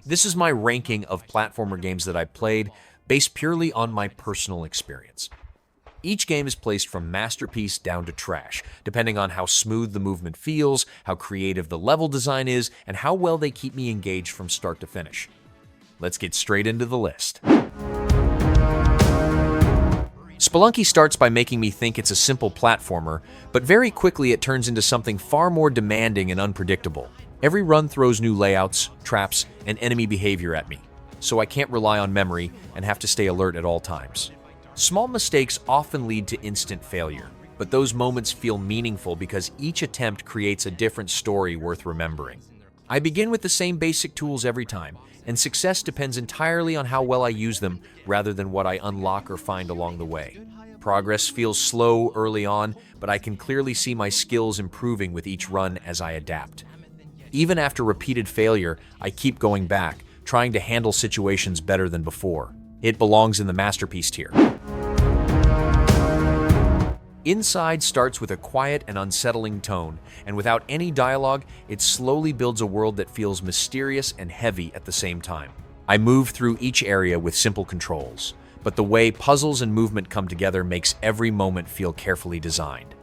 This is my ranking of platformer games that I played, based purely on my personal experience. Each game is placed from masterpiece down to trash, depending on how smooth the movement feels, how creative the level design is, and how well they keep me engaged from start to finish. Let's get straight into the list. Spelunky starts by making me think it's a simple platformer, but very quickly it turns into something far more demanding and unpredictable. Every run throws new layouts, traps, and enemy behavior at me, so I can't rely on memory and have to stay alert at all times. Small mistakes often lead to instant failure, but those moments feel meaningful because each attempt creates a different story worth remembering. I begin with the same basic tools every time, and success depends entirely on how well I use them rather than what I unlock or find along the way. Progress feels slow early on, but I can clearly see my skills improving with each run as I adapt. Even after repeated failure, I keep going back, trying to handle situations better than before. It belongs in the masterpiece tier. Inside starts with a quiet and unsettling tone, and without any dialogue, it slowly builds a world that feels mysterious and heavy at the same time. I move through each area with simple controls, but the way puzzles and movement come together makes every moment feel carefully designed.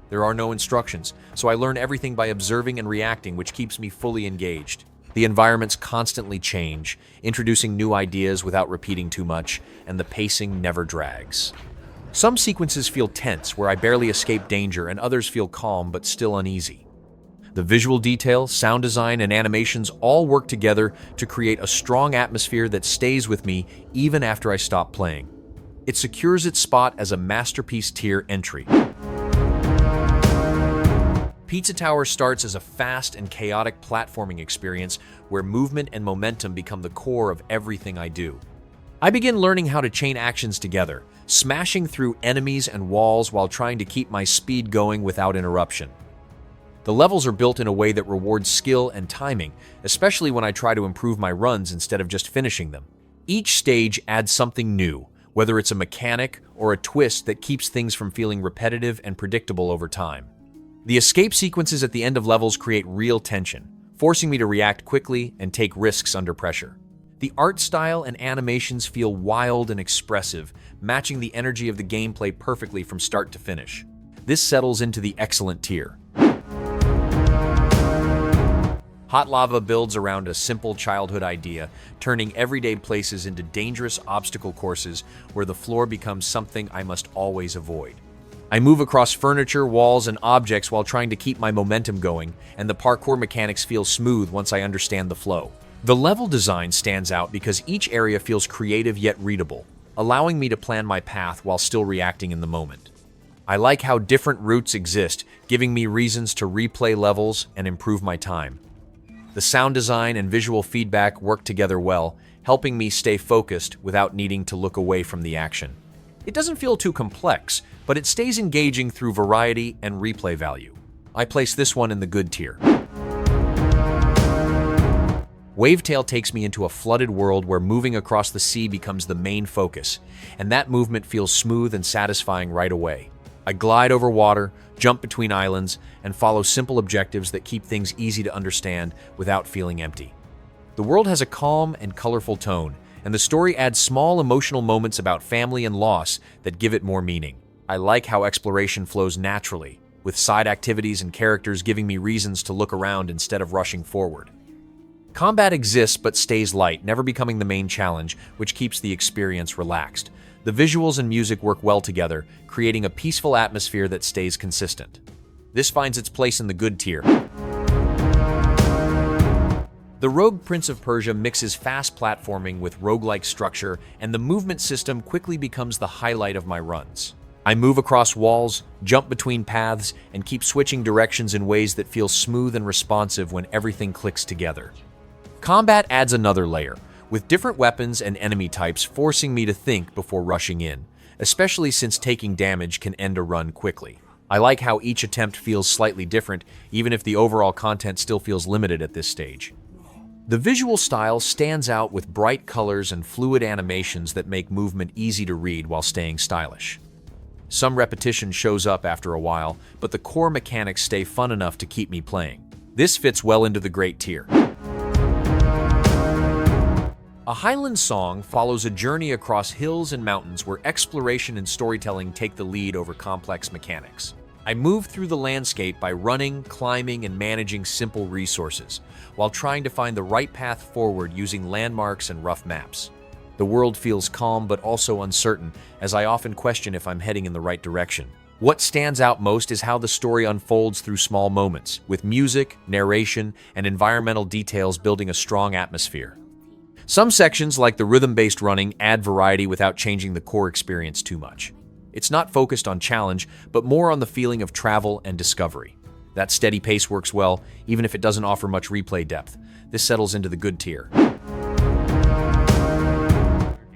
There are no instructions, so I learn everything by observing and reacting, which keeps me fully engaged. The environments constantly change, introducing new ideas without repeating too much, and the pacing never drags. Some sequences feel tense, where I barely escape danger, and others feel calm but still uneasy. The visual detail, sound design, and animations all work together to create a strong atmosphere that stays with me even after I stop playing. It secures its spot as a masterpiece tier entry. Pizza Tower starts as a fast and chaotic platforming experience where movement and momentum become the core of everything I do. I begin learning how to chain actions together, smashing through enemies and walls while trying to keep my speed going without interruption. The levels are built in a way that rewards skill and timing, especially when I try to improve my runs instead of just finishing them. Each stage adds something new, whether it's a mechanic or a twist that keeps things from feeling repetitive and predictable over time. The escape sequences at the end of levels create real tension, forcing me to react quickly and take risks under pressure. The art style and animations feel wild and expressive, matching the energy of the gameplay perfectly from start to finish. This settles into the excellent tier. Hot Lava builds around a simple childhood idea, turning everyday places into dangerous obstacle courses where the floor becomes something I must always avoid. I move across furniture, walls, and objects while trying to keep my momentum going, and the parkour mechanics feel smooth once I understand the flow. The level design stands out because each area feels creative yet readable, allowing me to plan my path while still reacting in the moment. I like how different routes exist, giving me reasons to replay levels and improve my time. The sound design and visual feedback work together well, helping me stay focused without needing to look away from the action. It doesn't feel too complex, but it stays engaging through variety and replay value. I place this one in the good tier. Wavetale takes me into a flooded world where moving across the sea becomes the main focus, and that movement feels smooth and satisfying right away. I glide over water, jump between islands, and follow simple objectives that keep things easy to understand without feeling empty. The world has a calm and colorful tone, and the story adds small emotional moments about family and loss that give it more meaning. I like how exploration flows naturally, with side activities and characters giving me reasons to look around instead of rushing forward. Combat exists but stays light, never becoming the main challenge, which keeps the experience relaxed. The visuals and music work well together, creating a peaceful atmosphere that stays consistent. This finds its place in the good tier. The Rogue Prince of Persia mixes fast platforming with roguelike structure, and the movement system quickly becomes the highlight of my runs. I move across walls, jump between paths, and keep switching directions in ways that feel smooth and responsive when everything clicks together. Combat adds another layer, with different weapons and enemy types forcing me to think before rushing in, especially since taking damage can end a run quickly. I like how each attempt feels slightly different, even if the overall content still feels limited at this stage. The visual style stands out with bright colors and fluid animations that make movement easy to read while staying stylish. Some repetition shows up after a while, but the core mechanics stay fun enough to keep me playing. This fits well into the great tier. A Highland Song follows a journey across hills and mountains where exploration and storytelling take the lead over complex mechanics. I move through the landscape by running, climbing, and managing simple resources, while trying to find the right path forward using landmarks and rough maps. The world feels calm but also uncertain, as I often question if I'm heading in the right direction. What stands out most is how the story unfolds through small moments, with music, narration, and environmental details building a strong atmosphere. Some sections, like the rhythm-based running, add variety without changing the core experience too much. It's not focused on challenge, but more on the feeling of travel and discovery. That steady pace works well, even if it doesn't offer much replay depth. This settles into the good tier.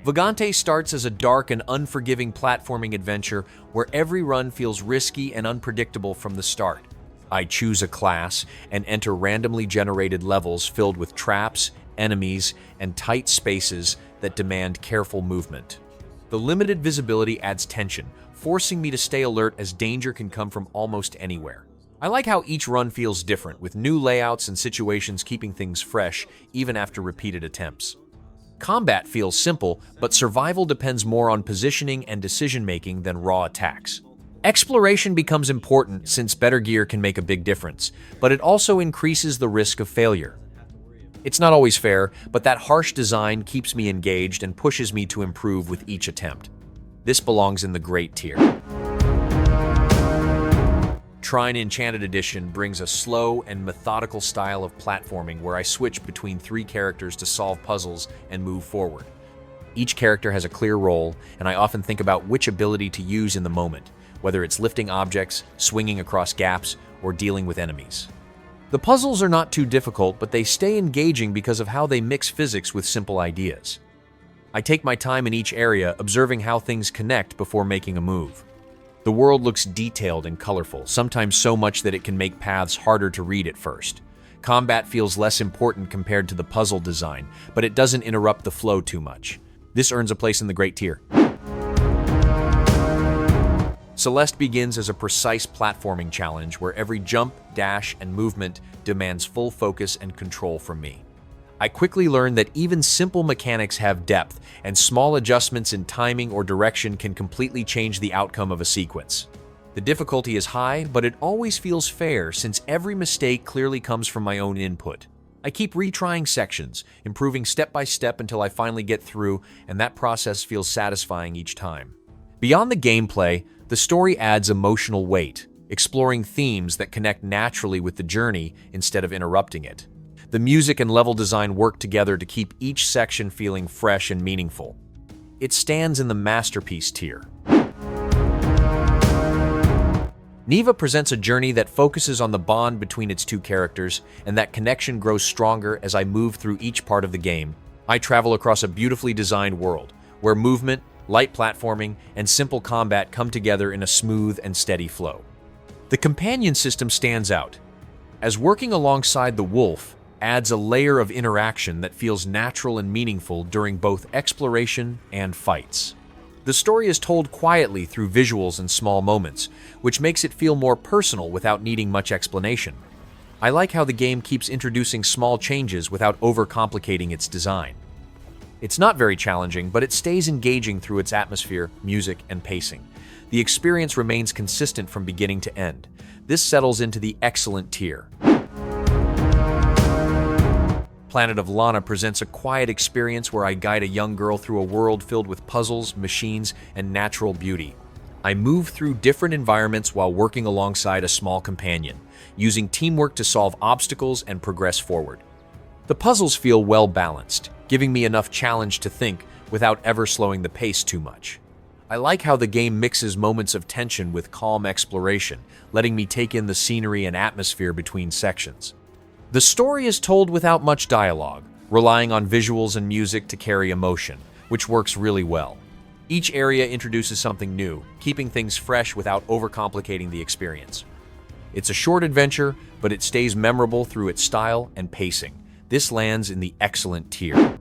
Vagante starts as a dark and unforgiving platforming adventure where every run feels risky and unpredictable from the start. I choose a class and enter randomly generated levels filled with traps, enemies, and tight spaces that demand careful movement. The limited visibility adds tension, forcing me to stay alert as danger can come from almost anywhere. I like how each run feels different, with new layouts and situations keeping things fresh even after repeated attempts. Combat feels simple, but survival depends more on positioning and decision-making than raw attacks. Exploration becomes important since better gear can make a big difference, but it also increases the risk of failure. It's not always fair, but that harsh design keeps me engaged and pushes me to improve with each attempt. This belongs in the great tier. Trine Enchanted Edition brings a slow and methodical style of platforming where I switch between 3 characters to solve puzzles and move forward. Each character has a clear role, and I often think about which ability to use in the moment, whether it's lifting objects, swinging across gaps, or dealing with enemies. The puzzles are not too difficult, but they stay engaging because of how they mix physics with simple ideas. I take my time in each area, observing how things connect before making a move. The world looks detailed and colorful, sometimes so much that it can make paths harder to read at first. Combat feels less important compared to the puzzle design, but it doesn't interrupt the flow too much. This earns a place in the great tier. Celeste begins as a precise platforming challenge where every jump, dash, and movement demands full focus and control from me. I quickly learn that even simple mechanics have depth, and small adjustments in timing or direction can completely change the outcome of a sequence. The difficulty is high, but it always feels fair since every mistake clearly comes from my own input. I keep retrying sections, improving step by step until I finally get through, and that process feels satisfying each time. Beyond the gameplay, the story adds emotional weight, exploring themes that connect naturally with the journey instead of interrupting it. The music and level design work together to keep each section feeling fresh and meaningful. It stands in the masterpiece tier. Neva presents a journey that focuses on the bond between its 2 characters, and that connection grows stronger as I move through each part of the game. I travel across a beautifully designed world, where movement, light platforming, and simple combat come together in a smooth and steady flow. The companion system stands out, as working alongside the wolf adds a layer of interaction that feels natural and meaningful during both exploration and fights. The story is told quietly through visuals and small moments, which makes it feel more personal without needing much explanation. I like how the game keeps introducing small changes without overcomplicating its design. It's not very challenging, but it stays engaging through its atmosphere, music, and pacing. The experience remains consistent from beginning to end. This settles into the excellent tier. Planet of Lana presents a quiet experience where I guide a young girl through a world filled with puzzles, machines, and natural beauty. I move through different environments while working alongside a small companion, using teamwork to solve obstacles and progress forward. The puzzles feel well balanced, giving me enough challenge to think without ever slowing the pace too much. I like how the game mixes moments of tension with calm exploration, letting me take in the scenery and atmosphere between sections. The story is told without much dialogue, relying on visuals and music to carry emotion, which works really well. Each area introduces something new, keeping things fresh without overcomplicating the experience. It's a short adventure, but it stays memorable through its style and pacing. This lands in the excellent tier.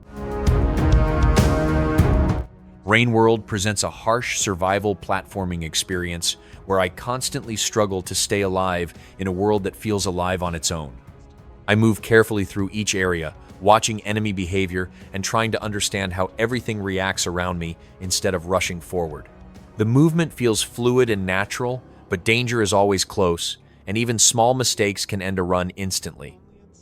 Rain World presents a harsh survival platforming experience where I constantly struggle to stay alive in a world that feels alive on its own. I move carefully through each area, watching enemy behavior and trying to understand how everything reacts around me instead of rushing forward. The movement feels fluid and natural, but danger is always close, and even small mistakes can end a run instantly.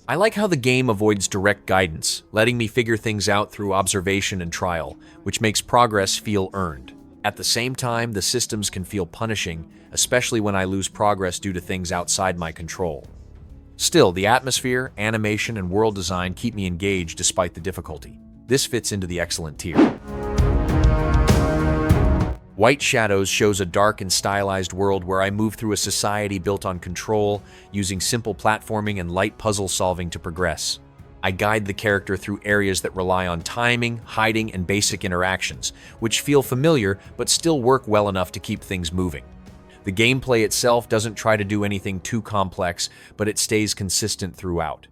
I like how the game avoids direct guidance, letting me figure things out through observation and trial, which makes progress feel earned. At the same time, the systems can feel punishing, especially when I lose progress due to things outside my control. Still, the atmosphere, animation, and world design keep me engaged despite the difficulty. This fits into the excellent tier. White Shadows shows a dark and stylized world where I move through a society built on control, using simple platforming and light puzzle solving to progress. I guide the character through areas that rely on timing, hiding, and basic interactions, which feel familiar but still work well enough to keep things moving. The gameplay itself doesn't try to do anything too complex, but it stays consistent throughout.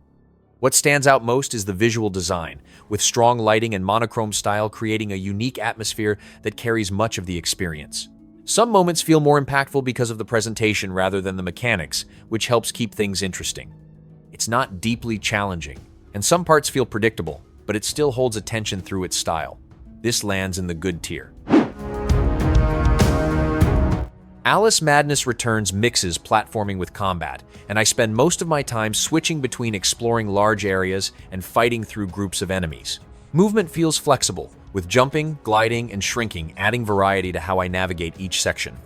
What stands out most is the visual design, with strong lighting and monochrome style creating a unique atmosphere that carries much of the experience. Some moments feel more impactful because of the presentation rather than the mechanics, which helps keep things interesting. It's not deeply challenging, and some parts feel predictable, but it still holds attention through its style. This lands in the good tier. Alice Madness Returns mixes platforming with combat, and I spend most of my time switching between exploring large areas and fighting through groups of enemies. Movement feels flexible, with jumping, gliding, and shrinking adding variety to how I navigate each section.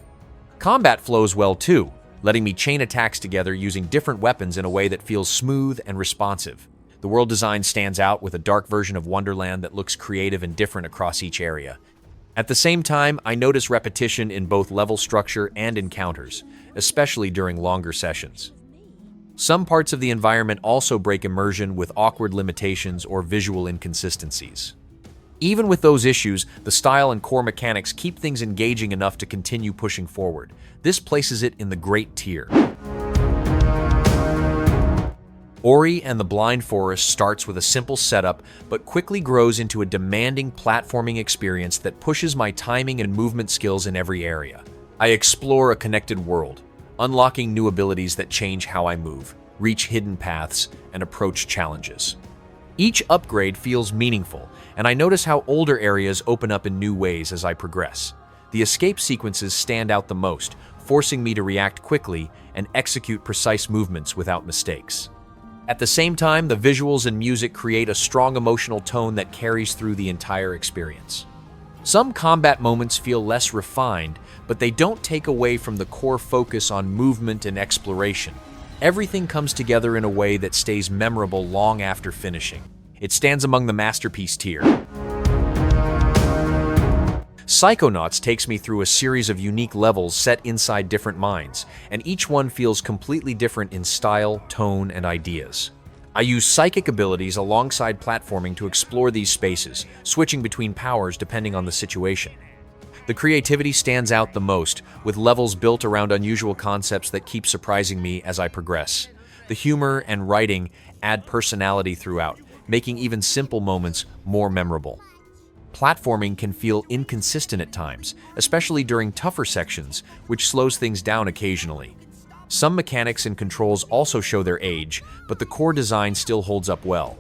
Combat flows well too, letting me chain attacks together using different weapons in a way that feels smooth and responsive. The world design stands out with a dark version of Wonderland that looks creative and different across each area. At the same time, I notice repetition in both level structure and encounters, especially during longer sessions. Some parts of the environment also break immersion with awkward limitations or visual inconsistencies. Even with those issues, the style and core mechanics keep things engaging enough to continue pushing forward. This places it in the great tier. Ori and the Blind Forest starts with a simple setup, but quickly grows into a demanding platforming experience that pushes my timing and movement skills in every area. I explore a connected world, unlocking new abilities that change how I move, reach hidden paths, and approach challenges. Each upgrade feels meaningful, and I notice how older areas open up in new ways as I progress. The escape sequences stand out the most, forcing me to react quickly and execute precise movements without mistakes. At the same time, the visuals and music create a strong emotional tone that carries through the entire experience. Some combat moments feel less refined, but they don't take away from the core focus on movement and exploration. Everything comes together in a way that stays memorable long after finishing. It stands among the masterpiece tier. Psychonauts takes me through a series of unique levels set inside different minds, and each one feels completely different in style, tone, and ideas. I use psychic abilities alongside platforming to explore these spaces, switching between powers depending on the situation. The creativity stands out the most, with levels built around unusual concepts that keep surprising me as I progress. The humor and writing add personality throughout, making even simple moments more memorable. Platforming can feel inconsistent at times, especially during tougher sections, which slows things down occasionally. Some mechanics and controls also show their age, but the core design still holds up well.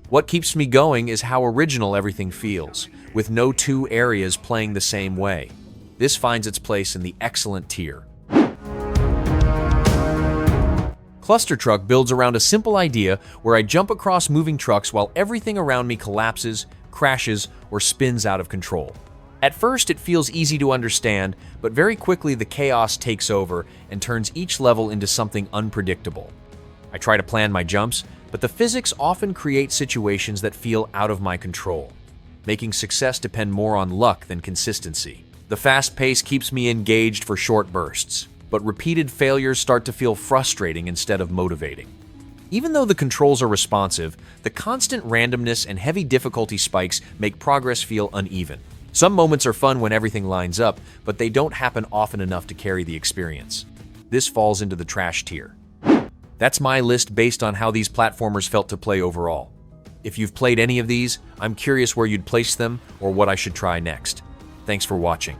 What keeps me going is how original everything feels, with no two areas playing the same way. This finds its place in the excellent tier. Clustertruck builds around a simple idea where I jump across moving trucks while everything around me collapses, crashes, or spins out of control. At first, it feels easy to understand, but very quickly the chaos takes over and turns each level into something unpredictable. I try to plan my jumps, but the physics often create situations that feel out of my control, making success depend more on luck than consistency. The fast pace keeps me engaged for short bursts, but repeated failures start to feel frustrating instead of motivating. Even though the controls are responsive, the constant randomness and heavy difficulty spikes make progress feel uneven. Some moments are fun when everything lines up, but they don't happen often enough to carry the experience. This falls into the trash tier. That's my list based on how these platformers felt to play overall. If you've played any of these, I'm curious where you'd place them or what I should try next. Thanks for watching.